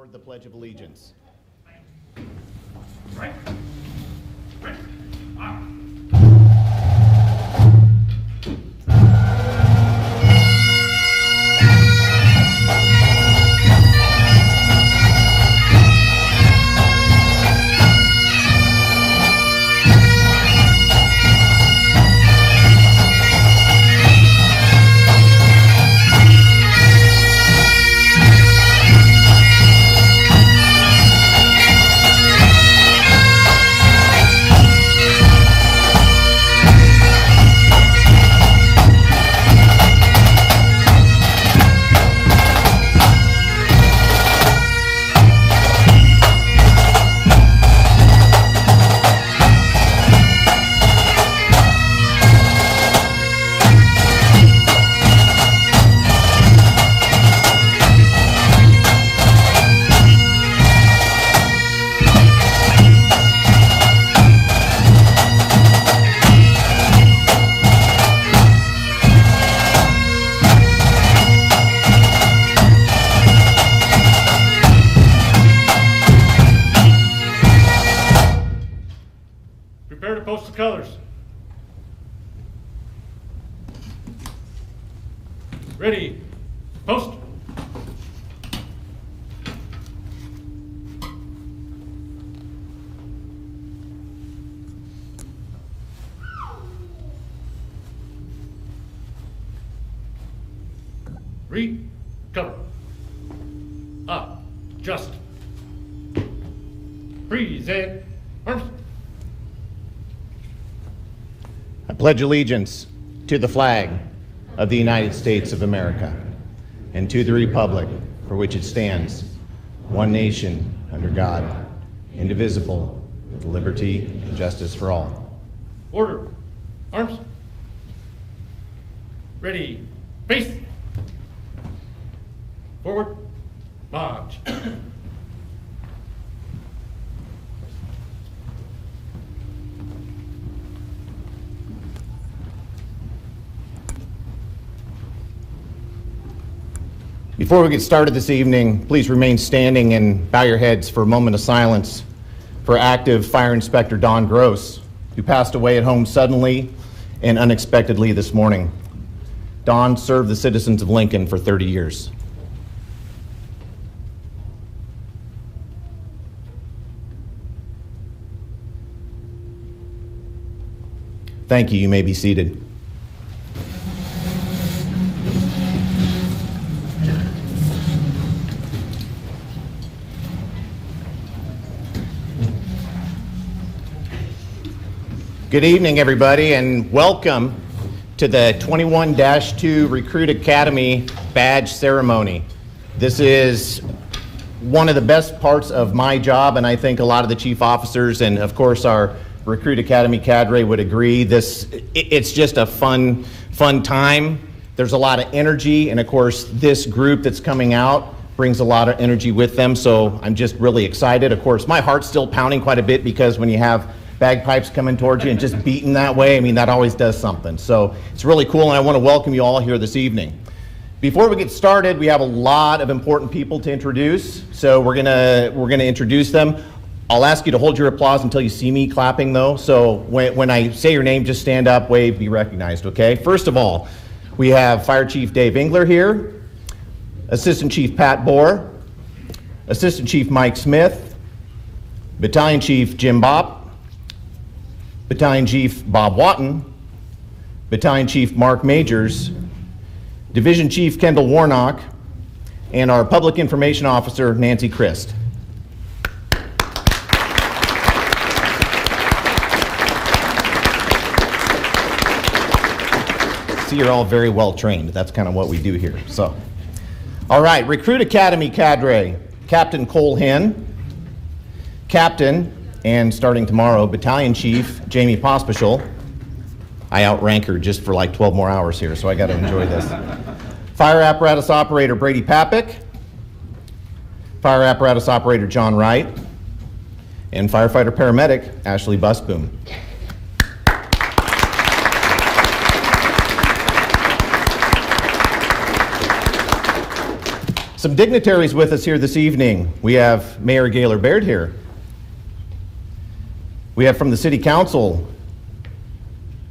for the Pledge of Allegiance. Right. Prepare to post the colors. Ready, post. Read, cover. Up, just. Present, arms. I pledge allegiance to the flag of the United States of America and to the republic for which it stands, one nation, under God, indivisible, with liberty and justice for all. Order, arms. Ready, face. Forward, march. Before we get started this evening, please remain standing and bow your heads for a moment of silence for active Fire Inspector Don Gross, who passed away at home suddenly and unexpectedly this morning. Don served the citizens of Lincoln for 30 years. Thank you. You may be seated. Good evening, everybody, and welcome to the 21-2 Recruit Academy badge ceremony. This is one of the best parts of my job, and I think a lot of the chief officers and, of course, our Recruit Academy cadre would agree. It's just a fun time. There's a lot of energy, and of course, this group that's coming out brings a lot of energy with them, so I'm just really excited. Of course, my heart's still pounding quite a bit because when you have bagpipes coming towards you and just beating that way, I mean, that always does something. So it's really cool, and I want to welcome you all here this evening. Before we get started, we have a lot of important people to introduce, so we're gonna introduce them. I'll ask you to hold your applause until you see me clapping, though. So when I say your name, just stand up, wave, be recognized, okay? First of all, we have Fire Chief Dave Engler here, Assistant Chief Pat Bohr, Assistant Chief Mike Smith, Battalion Chief Jim Bopp, Battalion Chief Bob Watton, Battalion Chief Mark Majors, Division Chief Kendall Warnock, and our Public Information Officer Nancy Christ. See, you're all very well trained. That's kind of what we do here. So, all right, Recruit Academy cadre, Captain Cole Hinn, Captain, and starting tomorrow, Battalion Chief Jamie Pospischel. I outrank her just for like 12 more hours here, so I got to enjoy this. Fire Apparatus Operator Brady Papik, Fire Apparatus Operator John Wright, and Firefighter Paramedic Ashley Busboom. Some dignitaries with us here this evening. We have Mayor Gaylor Baird here. We have from the City Council,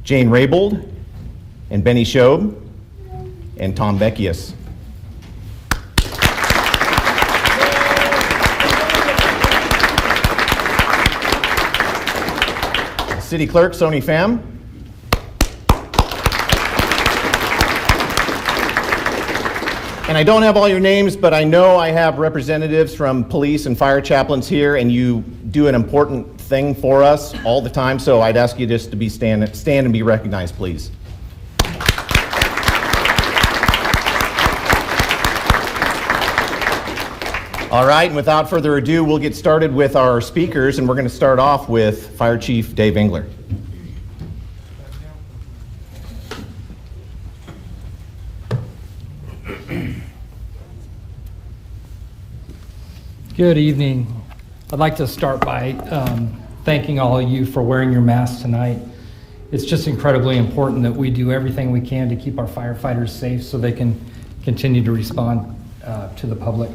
Jane Raybold and Benny Shobe and Tom Beckius. City Clerk, Sony Pham. And I don't have all your names, but I know I have representatives from police and fire chaplains here, and you do an important thing for us all the time, so I'd ask you just to be stand and be recognized, please. All right, and without further ado, we'll get started with our speakers, and we're going to start off with Fire Chief Dave Engler. Good evening. I'd like to start by thanking all of you for wearing your masks tonight. It's just incredibly important that we do everything we can to keep our firefighters safe so they can continue to respond to the public.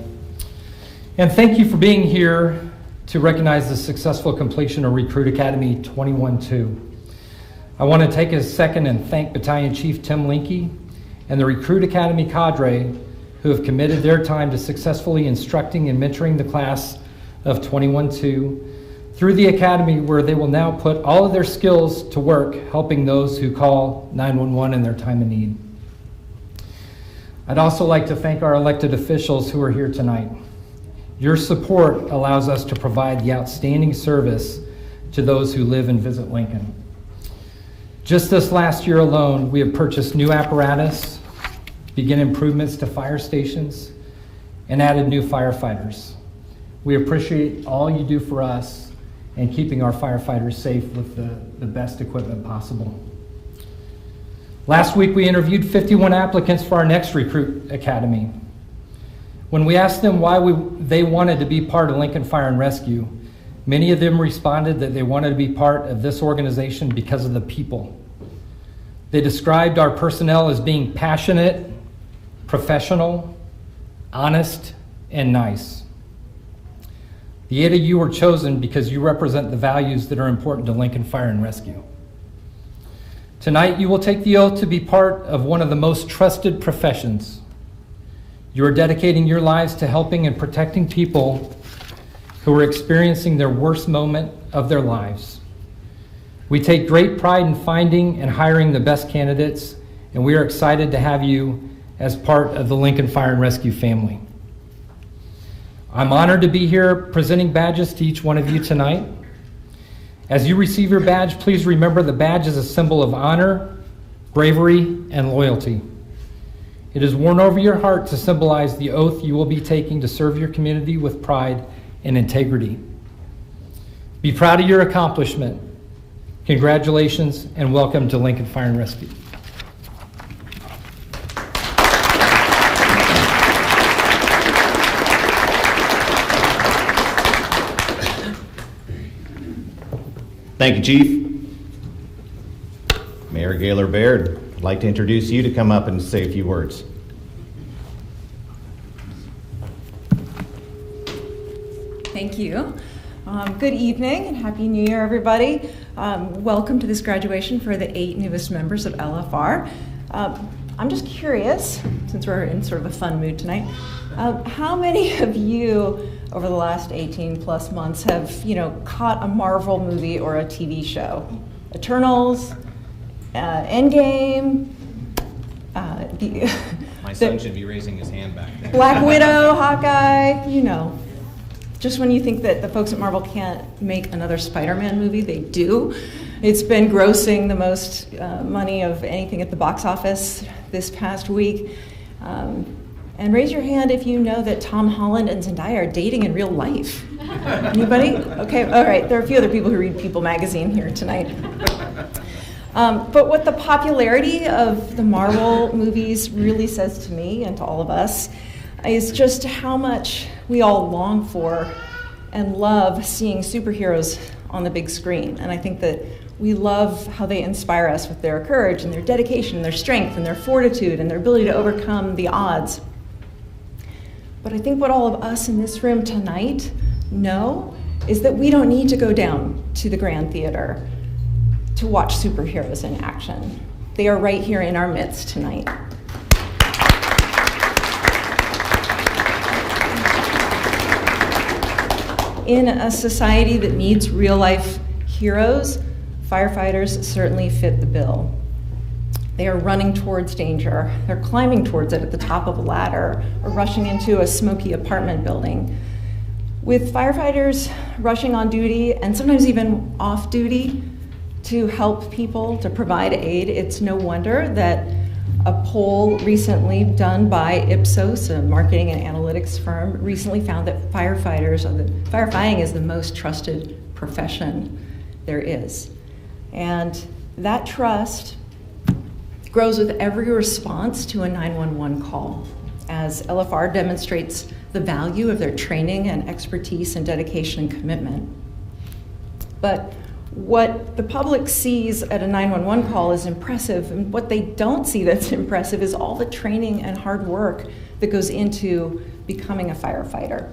And thank you for being here to recognize the successful completion of Recruit Academy 21-2. I want to take a second and thank Battalion Chief Tim Linke and the Recruit Academy cadre who have committed their time to successfully instructing and mentoring the class of 21-2 through the academy, where they will now put all of their skills to work helping those who call 911 in their time of need. I'd also like to thank our elected officials who are here tonight. Your support allows us to provide the outstanding service to those who live and visit Lincoln. Just this last year alone, we have purchased new apparatus, began improvements to fire stations, and added new firefighters. We appreciate all you do for us and keeping our firefighters safe with the best equipment possible. Last week, we interviewed 51 applicants for our next Recruit Academy. When we asked them why they wanted to be part of Lincoln Fire and Rescue, many of them responded that they wanted to be part of this organization because of the people. They described our personnel as being passionate, professional, honest, and nice. The 8 of you were chosen because you represent the values that are important to Lincoln Fire and Rescue. Tonight, you will take the oath to be part of one of the most trusted professions. You are dedicating your lives to helping and protecting people who are experiencing their worst moment of their lives. We take great pride in finding and hiring the best candidates, and we are excited to have you as part of the Lincoln Fire and Rescue family. I'm honored to be here presenting badges to each one of you tonight. As you receive your badge, please remember the badge is a symbol of honor, bravery, and loyalty. It is worn over your heart to symbolize the oath you will be taking to serve your community with pride and integrity. Be proud of your accomplishment. Congratulations and welcome to Lincoln Fire and Rescue. Thank you, Chief. Mayor Gaylor Baird, I'd like to introduce you to come up and say a few words. Thank you. Good evening and Happy New Year, everybody. Welcome to this graduation for the 8 newest members of LFR. I'm just curious, since we're in sort of a fun mood tonight, how many of you over the last 18 plus months have, caught a Marvel movie or a TV show? Eternals, Endgame, My son should be raising his hand back there. Black Widow, Hawkeye, Just when you think that the folks at Marvel can't make another Spider-Man movie, they do. It's been grossing the most money of anything at the box office this past week. And raise your hand if you know that Tom Holland and Zendaya are dating in real life. Anybody? Okay, all right. There are a few other people who read People magazine here tonight. But what the popularity of the Marvel movies really says to me and to all of us is just how much we all long for and love seeing superheroes on the big screen. And I think that we love how they inspire us with their courage and their dedication and their strength and their fortitude and their ability to overcome the odds. But I think what all of us in this room tonight know is that we don't need to go down to the Grand Theater to watch superheroes in action. They are right here in our midst tonight. In a society that needs real-life heroes, firefighters certainly fit the bill. They are running towards danger. They're climbing towards it at the top of a ladder or rushing into a smoky apartment building. With firefighters rushing on duty and sometimes even off duty to help people, to provide aid, it's no wonder that a poll recently done by Ipsos, a marketing and analytics firm, recently found that firefighting is the most trusted profession there is. And that trust grows with every response to a 911 call, as LFR demonstrates the value of their training and expertise and dedication and commitment. But what the public sees at a 911 call is impressive, and what they don't see that's impressive is all the training and hard work that goes into becoming a firefighter.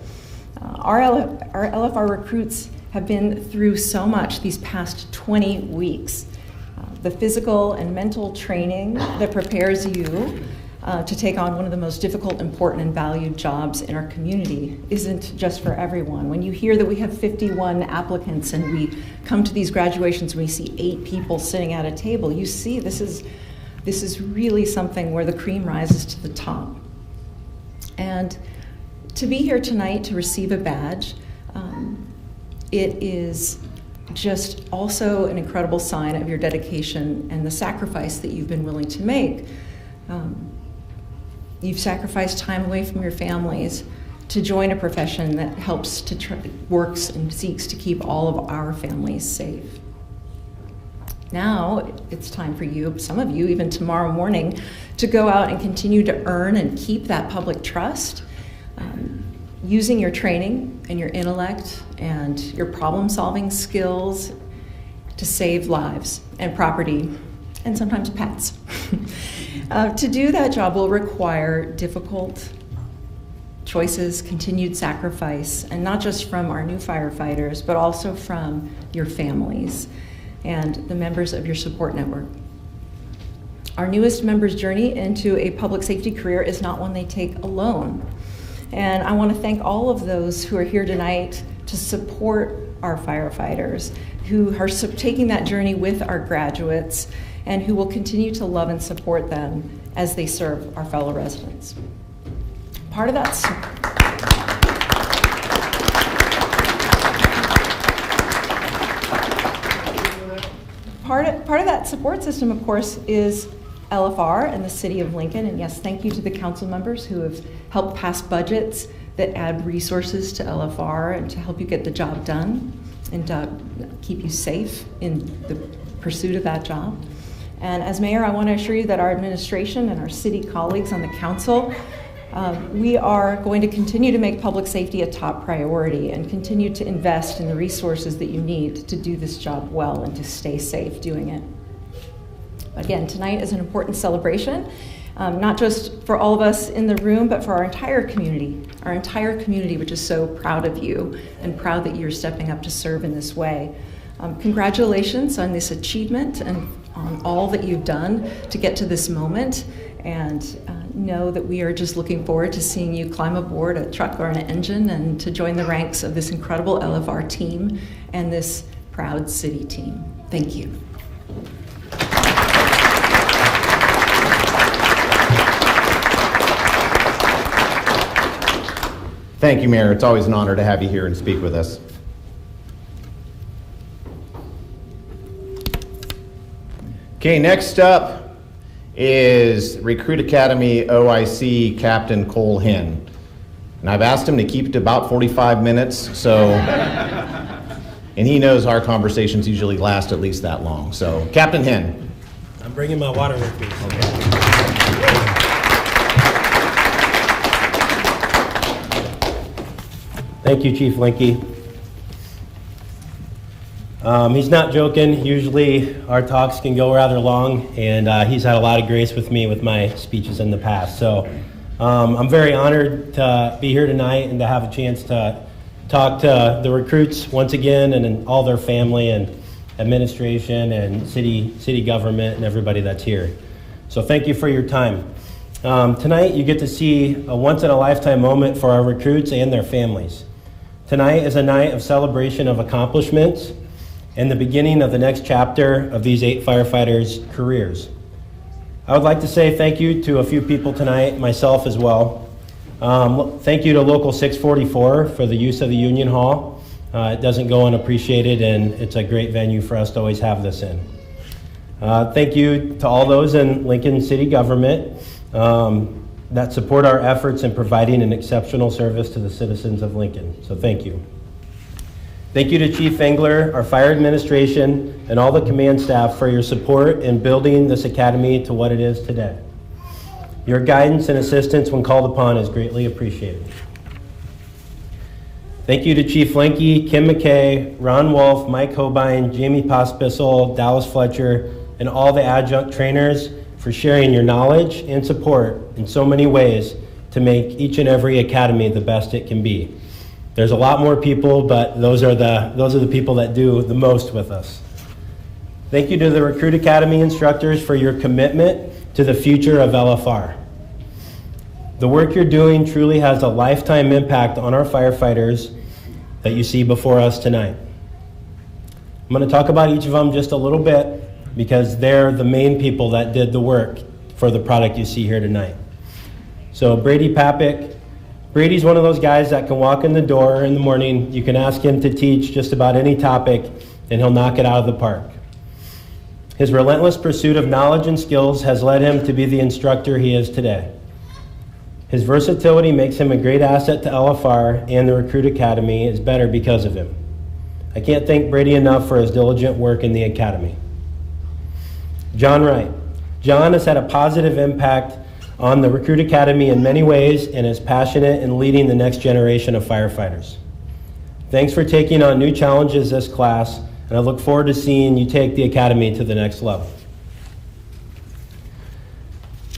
Our LFR recruits have been through so much these past 20 weeks. The physical and mental training that prepares you to take on one of the most difficult, important, and valued jobs in our community isn't just for everyone. When you hear that we have 51 applicants and we come to these graduations and we see 8 people sitting at a table, you see this is really something where the cream rises to the top. And to be here tonight to receive a badge, it is just also an incredible sign of your dedication and the sacrifice that you've been willing to make. You've sacrificed time away from your families to join a profession that helps works and seeks to keep all of our families safe. Now it's time for you, some of you even tomorrow morning, to go out and continue to earn and keep that public trust, using your training and your intellect and your problem-solving skills to save lives and property and sometimes pets. To do that job will require difficult choices, continued sacrifice, and not just from our new firefighters, but also from your families and the members of your support network. Our newest members' journey into a public safety career is not one they take alone. And I want to thank all of those who are here tonight to support our firefighters, who are taking that journey with our graduates, and who will continue to love and support them as they serve our fellow residents. Part of that support system, of course, is LFR and the City of Lincoln. And yes, thank you to the council members who have helped pass budgets that add resources to LFR and to help you get the job done and to keep you safe in the pursuit of that job. And as mayor, I want to assure you that our administration and our city colleagues on the council, we are going to continue to make public safety a top priority and continue to invest in the resources that you need to do this job well and to stay safe doing it. Again, tonight is an important celebration, not just for all of us in the room, but for our entire community, which is so proud of you and proud that you're stepping up to serve in this way. Congratulations on this achievement and on all that you've done to get to this moment, and know that we are just looking forward to seeing you climb aboard a truck or an engine and to join the ranks of this incredible LFR team and this proud city team. Thank you. Thank you, Mayor. It's always an honor to have you here and speak with us. Okay, next up is Recruit Academy OIC Captain Cole Hinn. And I've asked him to keep it to about 45 minutes, so, and he knows our conversations usually last at least that long. So, Captain Hinn. I'm bringing my water with me. Okay. Thank you, Chief Linke. He's not joking. Usually our talks can go rather long, and he's had a lot of grace with me with my speeches in the past. So I'm very honored to be here tonight and to have a chance to talk to the recruits once again and all their family and administration and city government and everybody that's here. So thank you for your time. Tonight you get to see a once-in-a-lifetime moment for our recruits and their families. Tonight is a night of celebration of accomplishments and the beginning of the next chapter of these 8 firefighters' careers. I would like to say thank you to a few people tonight, myself as well. Thank you to Local 644 for the use of the Union Hall. It doesn't go unappreciated, and it's a great venue for us to always have this in. Thank you to all those in Lincoln City government that support our efforts in providing an exceptional service to the citizens of Lincoln. So thank you. Thank you to Chief Engler, our fire administration, and all the command staff for your support in building this academy to what it is today. Your guidance and assistance when called upon is greatly appreciated. Thank you to Chief Linke, Kim McKay, Ron Wolf, Mike Hobine, Jamie Pospisil, Dallas Fletcher, and all the adjunct trainers for sharing your knowledge and support in so many ways to make each and every academy the best it can be. There's a lot more people, but those are the people that do the most with us. Thank you to the Recruit Academy instructors for your commitment to the future of LFR. The work you're doing truly has a lifetime impact on our firefighters that you see before us tonight. I'm going to talk about each of them just a little bit because they're the main people that did the work for the product you see here tonight. So Brady Papik. Brady's one of those guys that can walk in the door in the morning. You can ask him to teach just about any topic, and he'll knock it out of the park. His relentless pursuit of knowledge and skills has led him to be the instructor he is today. His versatility makes him a great asset to LFR, and the Recruit Academy is better because of him. I can't thank Brady enough for his diligent work in the Academy. John Wright. John has had a positive impact on the Recruit Academy in many ways and is passionate in leading the next generation of firefighters. Thanks for taking on new challenges this class, and I look forward to seeing you take the Academy to the next level.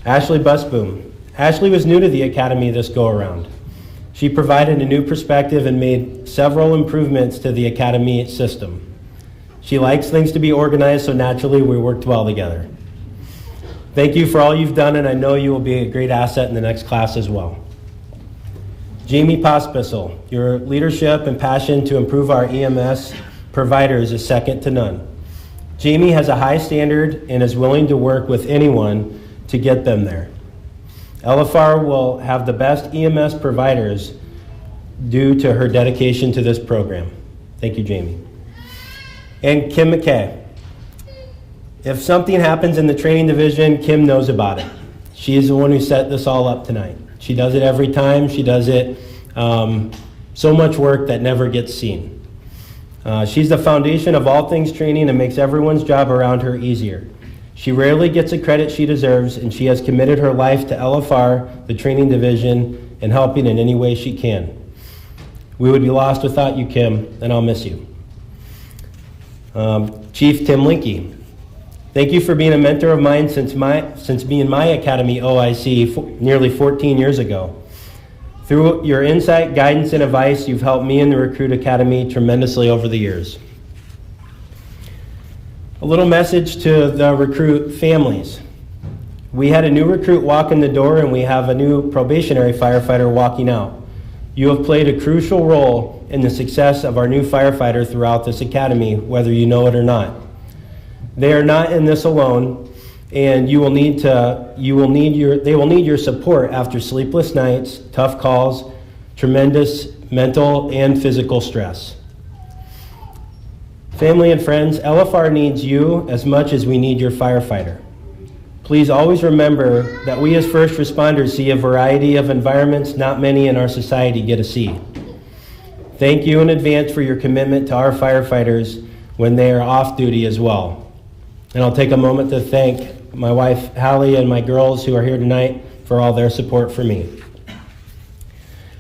Ashley Busboom. Ashley was new to the Academy this go-around. She provided a new perspective and made several improvements to the Academy system. She likes things to be organized, so naturally we worked well together. Thank you for all you've done, and I know you will be a great asset in the next class as well. Jamie Pospisil, your leadership and passion to improve our EMS providers is second to none. Jamie has a high standard and is willing to work with anyone to get them there. LFR will have the best EMS providers due to her dedication to this program. Thank you, Jamie. And Kim McKay. If something happens in the training division, Kim knows about it. She is the one who set this all up tonight. She does it every time. She does it so much work that never gets seen. She's the foundation of all things training and makes everyone's job around her easier. She rarely gets the credit she deserves, and she has committed her life to LFR, the training division, and helping in any way she can. We would be lost without you, Kim, and I'll miss you. Chief Tim Linke. Thank you for being a mentor of mine since being my Academy OIC nearly 14 years ago. Through your insight, guidance, and advice, you've helped me and the Recruit Academy tremendously over the years. A little message to the recruit families. We had a new recruit walk in the door, and we have a new probationary firefighter walking out. You have played a crucial role in the success of our new firefighter throughout this academy, whether you know it or not. They are not in this alone, and they will need your support after sleepless nights, tough calls, tremendous mental and physical stress. Family and friends, LFR needs you as much as we need your firefighter. Please always remember that we as first responders see a variety of environments not many in our society get to see. Thank you in advance for your commitment to our firefighters when they are off duty as well. And I'll take a moment to thank my wife, Hallie, and my girls who are here tonight for all their support for me.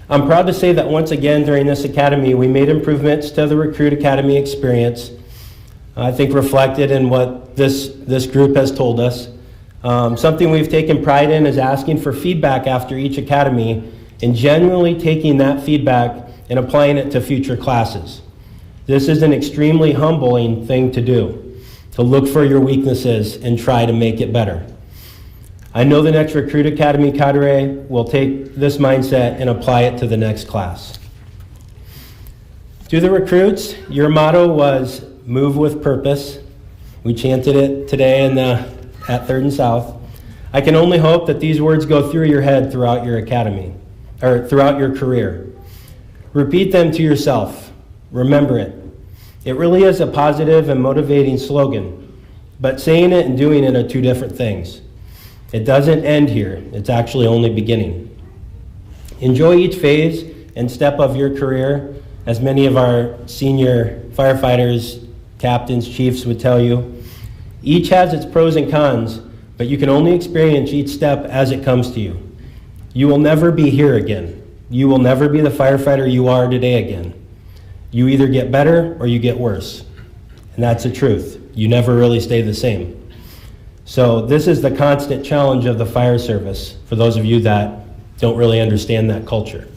I'm proud to say that once again during this academy, we made improvements to the Recruit Academy experience, I think reflected in what this group has told us. Something we've taken pride in is asking for feedback after each academy and genuinely taking that feedback and applying it to future classes. This is an extremely humbling thing to do, to look for your weaknesses and try to make it better. I know the next Recruit Academy cadre will take this mindset and apply it to the next class. To the recruits, your motto was move with purpose. We chanted it today at 3rd and South. I can only hope that these words go through your head throughout your academy, or throughout your career. Repeat them to yourself. Remember it. It really is a positive and motivating slogan, but saying it and doing it are two different things. It doesn't end here. It's actually only beginning. Enjoy each phase and step of your career, as many of our senior firefighters, captains, chiefs would tell you. Each has its pros and cons, but you can only experience each step as it comes to you. You will never be here again. You will never be the firefighter you are today again. You either get better or you get worse. And that's the truth. You never really stay the same. So this is the constant challenge of the fire service for those of you that don't really understand that culture.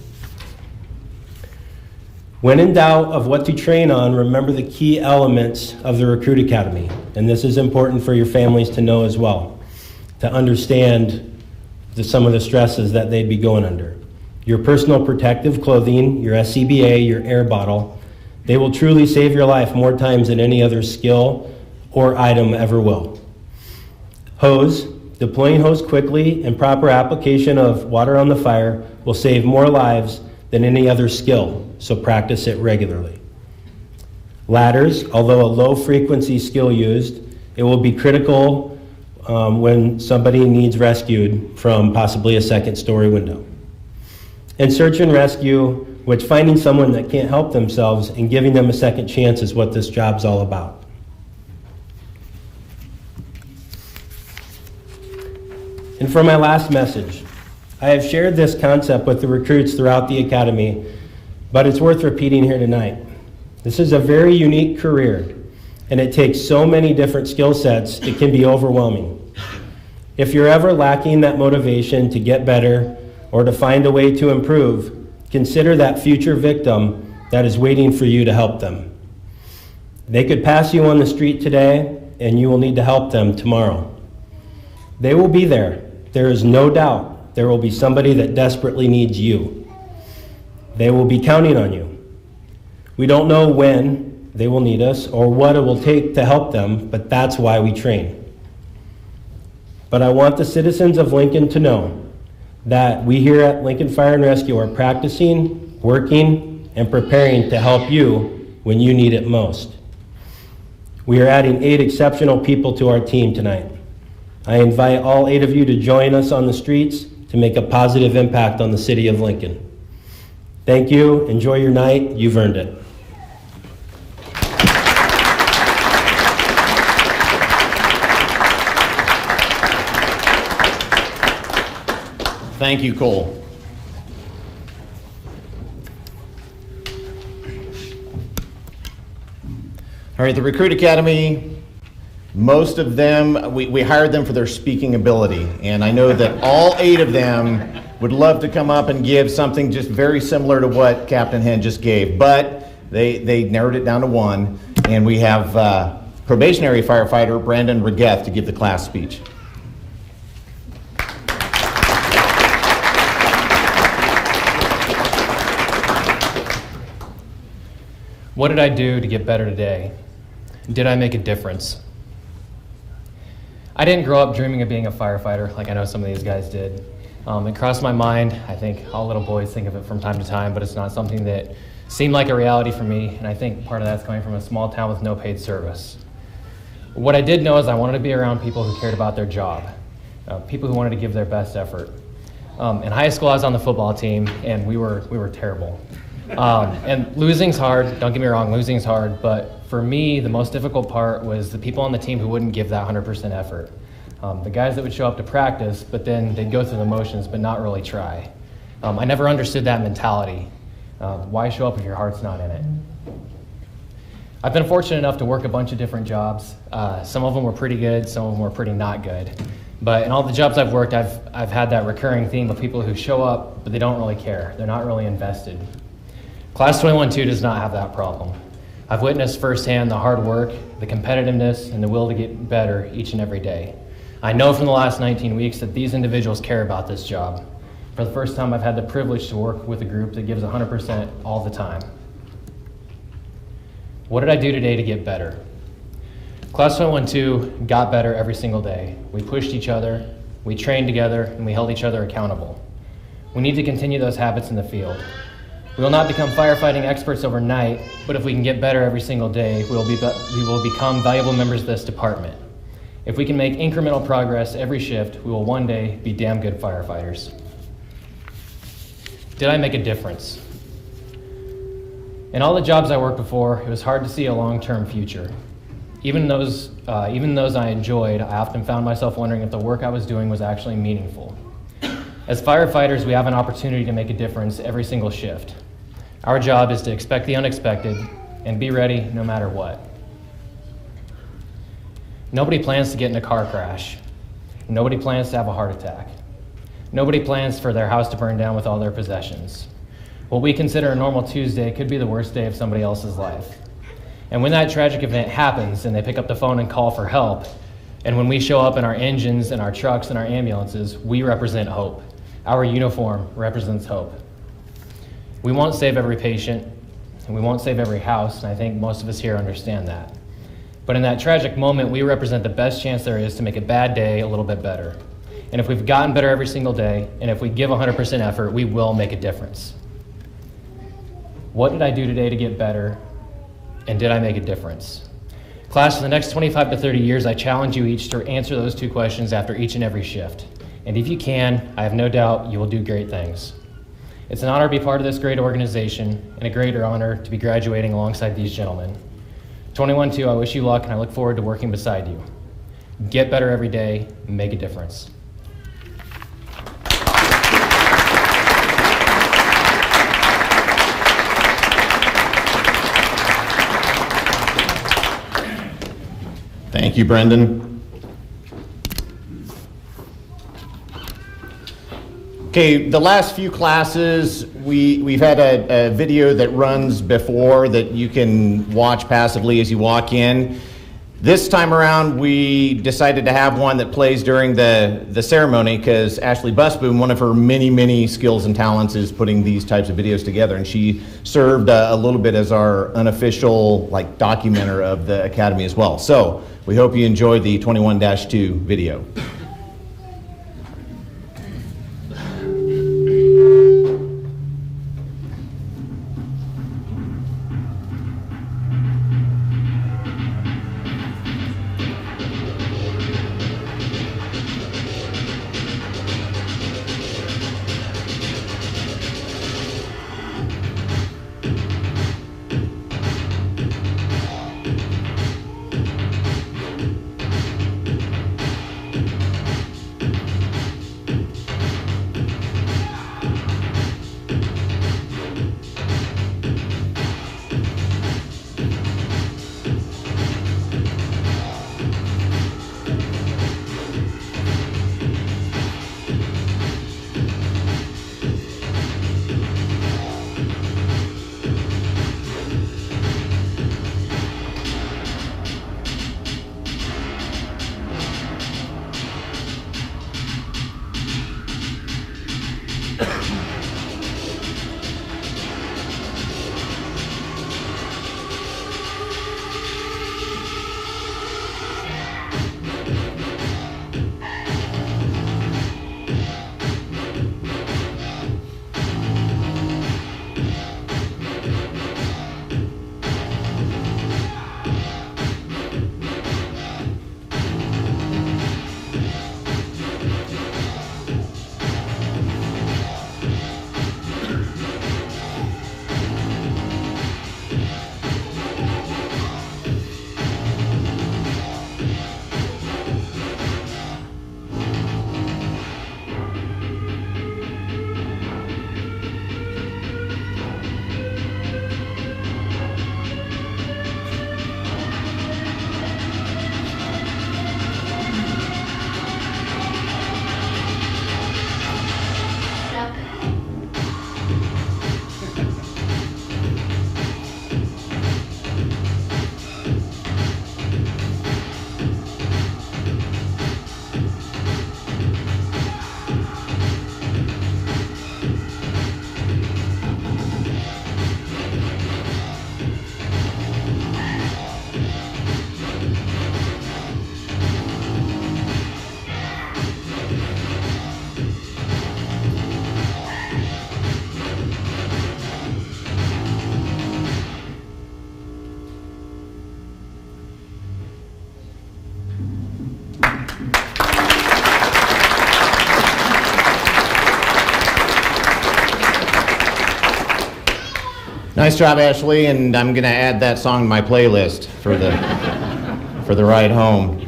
When in doubt of what to train on, remember the key elements of the Recruit Academy. And this is important for your families to know as well, to understand some of the stresses that they'd be going under. Your personal protective clothing, your SCBA, your air bottle, they will truly save your life more times than any other skill or item ever will. Hose, deploying hose quickly and proper application of water on the fire will save more lives than any other skill, so practice it regularly. Ladders, although a low frequency skill used, it will be critical when somebody needs rescued from possibly a second story window. And search and rescue, which finding someone that can't help themselves and giving them a second chance is what this job's all about. And for my last message, I have shared this concept with the recruits throughout the academy, but it's worth repeating here tonight. This is a very unique career, and it takes so many different skill sets, it can be overwhelming. If you're ever lacking that motivation to get better or to find a way to improve, consider that future victim that is waiting for you to help them. They could pass you on the street today, and you will need to help them tomorrow. They will be there. There is no doubt there will be somebody that desperately needs you. They will be counting on you. We don't know when they will need us or what it will take to help them, but that's why we train. But I want the citizens of Lincoln to know that we here at Lincoln Fire and Rescue are practicing, working, and preparing to help you when you need it most. We are adding 8 exceptional people to our team tonight. I invite all 8 of you to join us on the streets to make a positive impact on the city of Lincoln. Thank you. Enjoy your night. You've earned it. Thank you, Cole. All right, the Recruit Academy, most of them, we hired them for their speaking ability, and I know that all 8 of them would love to come up and give something just very similar to what Captain Hinn just gave, but they narrowed it down to 1, and we have probationary firefighter Brandon Regueth to give the class speech. What did I do to get better today? Did I make a difference? I didn't grow up dreaming of being a firefighter like I know some of these guys did. It crossed my mind. I think all little boys think of it from time to time, but it's not something that seemed like a reality for me, and I think part of that's coming from a small town with no paid service. What I did know is I wanted to be around people who cared about their job, people who wanted to give their best effort. In high school, I was on the football team, and we were terrible. And losing's hard, don't get me wrong, losing's hard, but for me, the most difficult part was the people on the team who wouldn't give that 100% effort. The guys that would show up to practice, but then they'd go through the motions but not really try. I never understood that mentality. Why show up if your heart's not in it? I've been fortunate enough to work a bunch of different jobs. Some of them were pretty good, some of them were pretty not good. But in all the jobs I've worked, I've had that recurring theme of people who show up, but they don't really care. They're not really invested. Class 21-2 does not have that problem. I've witnessed firsthand the hard work, the competitiveness, and the will to get better each and every day. I know from the last 19 weeks that these individuals care about this job. For the first time, I've had the privilege to work with a group that gives 100% all the time. What did I do today to get better? Class 21-2 got better every single day. We pushed each other, we trained together, and we held each other accountable. We need to continue those habits in the field. We will not become firefighting experts overnight, but if we can get better every single day, we will become valuable members of this department. If we can make incremental progress every shift, we will one day be damn good firefighters. Did I make a difference? In all the jobs I worked before, it was hard to see a long-term future. Even those I enjoyed, I often found myself wondering if the work I was doing was actually meaningful. As firefighters, we have an opportunity to make a difference every single shift. Our job is to expect the unexpected and be ready no matter what. Nobody plans to get in a car crash. Nobody plans to have a heart attack. Nobody plans for their house to burn down with all their possessions. What we consider a normal Tuesday could be the worst day of somebody else's life. And when that tragic event happens and they pick up the phone and call for help, and when we show up in our engines and our trucks and our ambulances, we represent hope. Our uniform represents hope. We won't save every patient, and we won't save every house, and I think most of us here understand that. But in that tragic moment, we represent the best chance there is to make a bad day a little bit better. And if we've gotten better every single day, and if we give 100% effort, we will make a difference. What did I do today to get better, and did I make a difference? Class, for the next 25 to 30 years, I challenge you each to answer those two questions after each and every shift. And if you can, I have no doubt you will do great things. It's an honor to be part of this great organization, and a greater honor to be graduating alongside these gentlemen. 21-2, I wish you luck, and I look forward to working beside you. Get better every day, make a difference. Thank you, Brendan. Okay, the last few classes, we've had a video that runs before that you can watch passively as you walk in. This time around, we decided to have one that plays during the ceremony because Ashley Busboom, one of her many, many skills and talents is putting these types of videos together, and she served a little bit as our unofficial documenter of the Academy as well. So we hope you enjoyed the 21-2 video. Nice job, Ashley, and I'm going to add that song to my playlist for the for the ride home.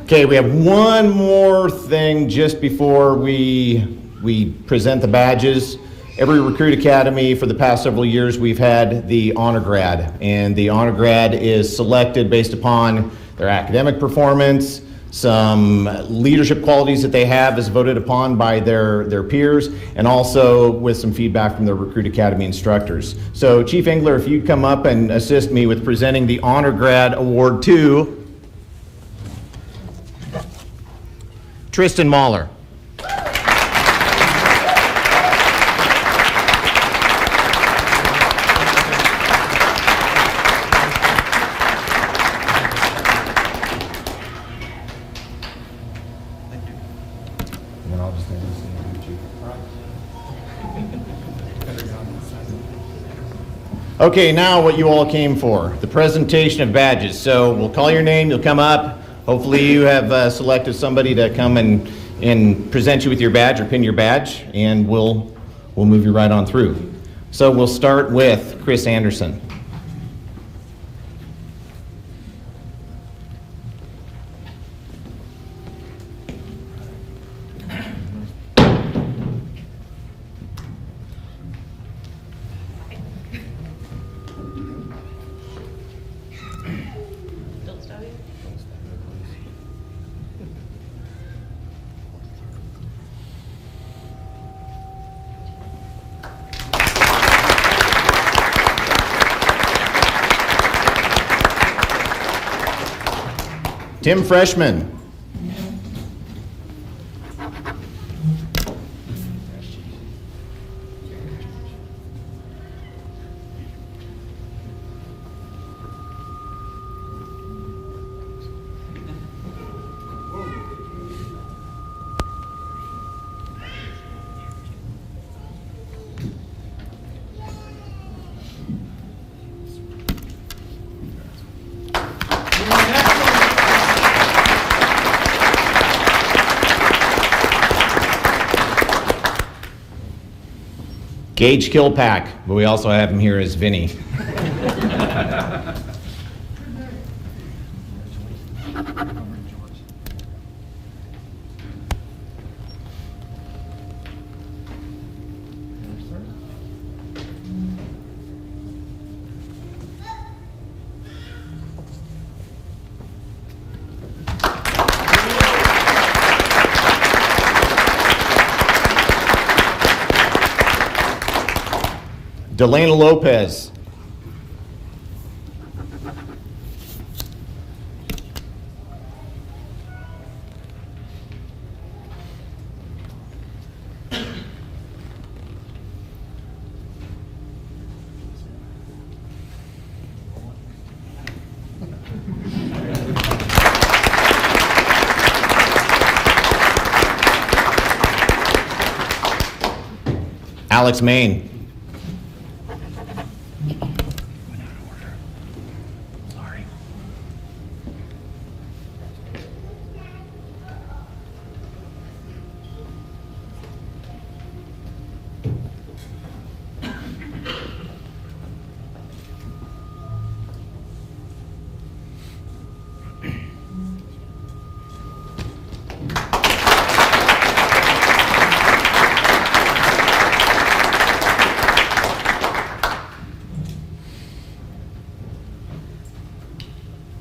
Okay, we have one more thing just before we present the badges. Every Recruit Academy for the past several years, we've had the Honor Grad, and the Honor Grad is selected based upon their academic performance, some leadership qualities that they have as voted upon by their peers, and also with some feedback from the Recruit Academy instructors. So Chief Engler, if you'd come up and assist me with presenting the Honor Grad Award to Tristan Mahler. Okay, now what you all came for, the presentation of badges. So we'll call your name, you'll come up. Hopefully you have selected somebody to come and present you with your badge or pin your badge, and we'll move you right on through. So we'll start with Chris Anderson. Tim Freshman. Gage Kilpack, but we also have him here as Vinny. Delana Lopez. Alex Main.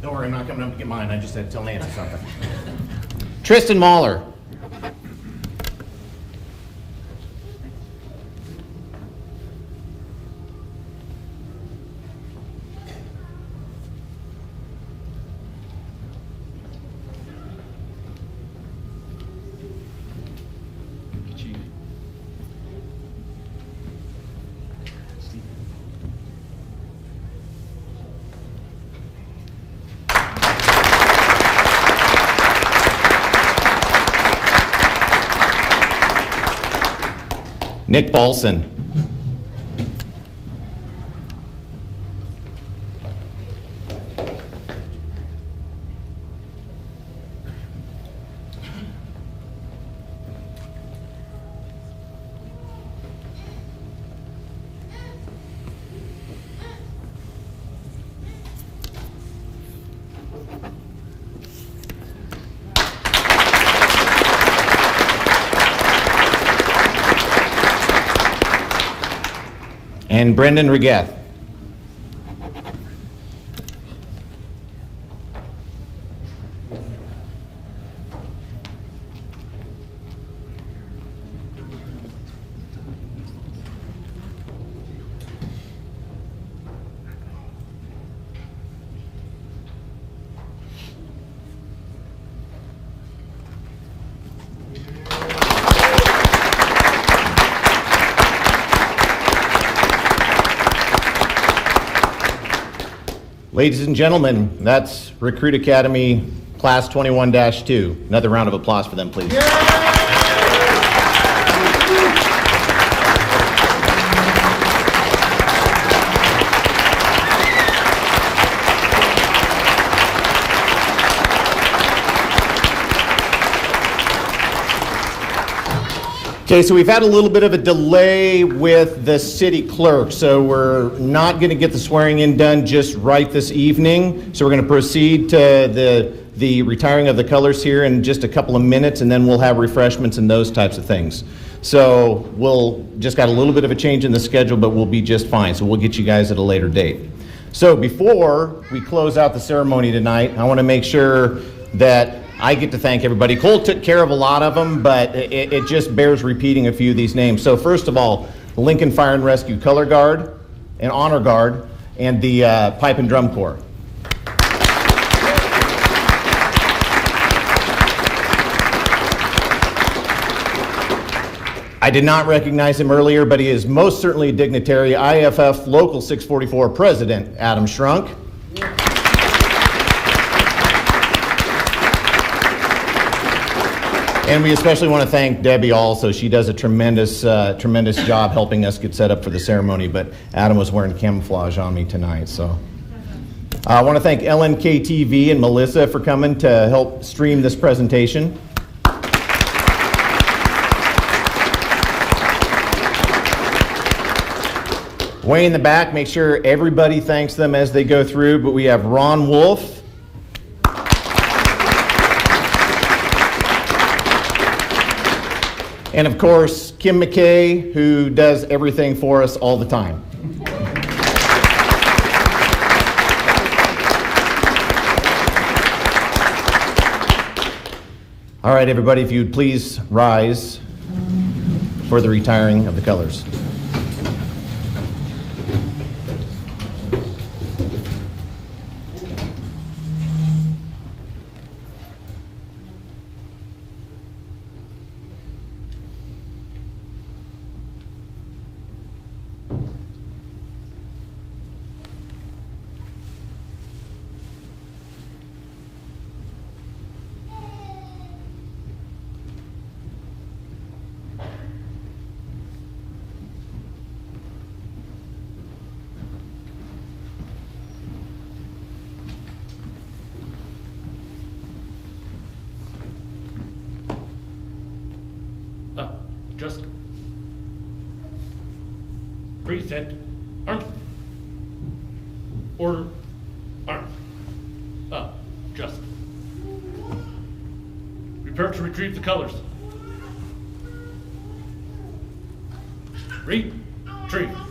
Don't worry, I'm not coming up to get mine. I just had to tell Nancy something. Tristan Mahler. Nick Balson. and Brendan Regath. Ladies and gentlemen, that's Recruit Academy Class 21-2. Another round of applause for them, please. Okay, so we've had a little bit of a delay with the city clerk, so we're not going to get the swearing in done just right this evening. So we're going to proceed to the retiring of the colors here in just a couple of minutes, and then we'll have refreshments and those types of things. So we'll just got a little bit of a change in the schedule, but we'll be just fine. So we'll get you guys at a later date. So before we close out the ceremony tonight, I want to make sure that I get to thank everybody. Cole took care of a lot of them, but it just bears repeating a few of these names. So first of all, Lincoln Fire and Rescue Color Guard and Honor Guard and the Pipe and Drum Corps. I did not recognize him earlier, but he is most certainly a dignitary. IFF Local 644 President Adam Shrunk. And we especially want to thank Debbie also. She does a tremendous job helping us get set up for the ceremony, but Adam was wearing camouflage on me tonight, so. I want to thank LNK TV and Melissa for coming to help stream this presentation. Way in the back, make sure everybody thanks them as they go through, but we have Ron Wolf, and of course, Kim McKay, who does everything for us all the time. All right, everybody, if you'd please rise for the retiring of the colors. Just preset, arms, order, arms, up, just. Prepare to retrieve the colors. Retrieve.